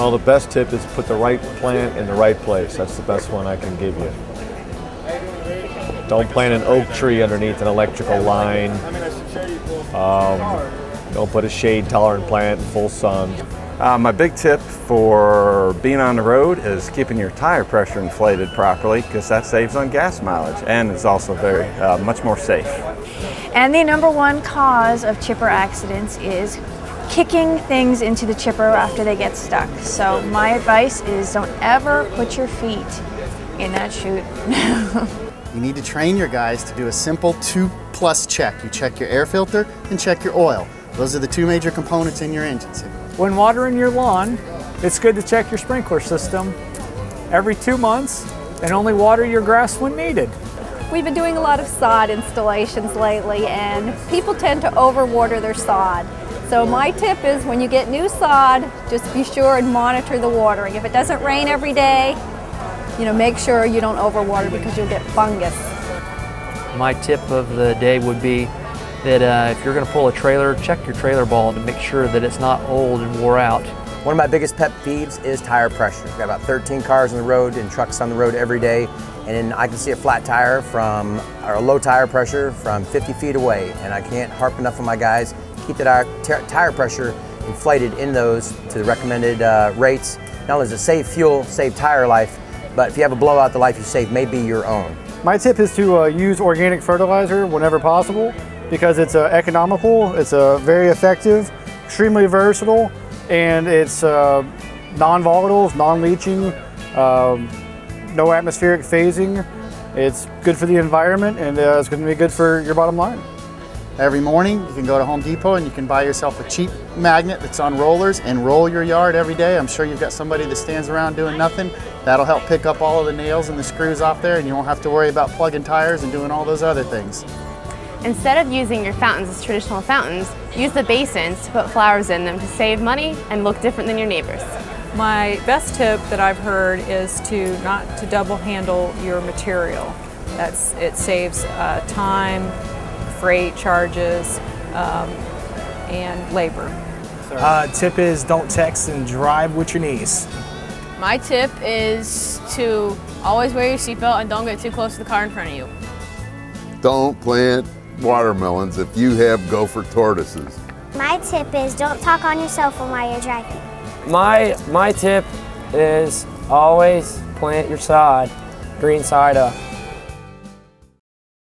Well, the best tip is put the right plant in the right place. That's the best one I can give you. Don't plant an oak tree underneath an electrical line. Don't put a shade-tolerant plant in full sun. My big tip for being on the road is keeping your tire pressure inflated properly, because that saves on gas mileage and is also very much more safe. And the #1 cause of chipper accidents is kicking things into the chipper after they get stuck. So my advice is don't ever put your feet in that chute. You need to train your guys to do a simple 2+ check. You check your air filter and check your oil. Those are the 2 major components in your engine. When watering your lawn, it's good to check your sprinkler system every 2 months and only water your grass when needed. We've been doing a lot of sod installations lately, and people tend to overwater their sod. So my tip is when you get new sod, just be sure and monitor the watering. If it doesn't rain every day, make sure you don't overwater because you'll get fungus. My tip of the day would be that if you're going to pull a trailer, check your trailer ball to make sure that it's not old and wore out. One of my biggest pet peeves is tire pressure. We've got about 13 cars on the road and trucks on the road every day, and I can see a flat tire or a low tire pressure from 50 feet away, and I can't harp enough on my guys. Keep the tire pressure inflated in those to the recommended rates. Not only does it save fuel, save tire life, but if you have a blowout, the life you save may be your own. My tip is to use organic fertilizer whenever possible, because it's economical, it's very effective, extremely versatile, and it's non-volatile, it's non-leaching, no atmospheric phasing. It's good for the environment, and it's going to be good for your bottom line. Every morning you can go to Home Depot and you can buy yourself a cheap magnet that's on rollers and roll your yard every day. I'm sure you've got somebody that stands around doing nothing. That'll help pick up all of the nails and the screws off there, and you won't have to worry about plugging tires and doing all those other things. Instead of using your fountains as traditional fountains, use the basins to put flowers in them to save money and look different than your neighbors. My best tip that I've heard is not to double handle your material. It saves time, freight charges, and labor. Tip is don't text and drive with your knees. My tip is to always wear your seatbelt and don't get too close to the car in front of you. Don't plant watermelons if you have gopher tortoises. My tip is don't talk on your cell phone while you're driving. My tip is always plant your sod green side up.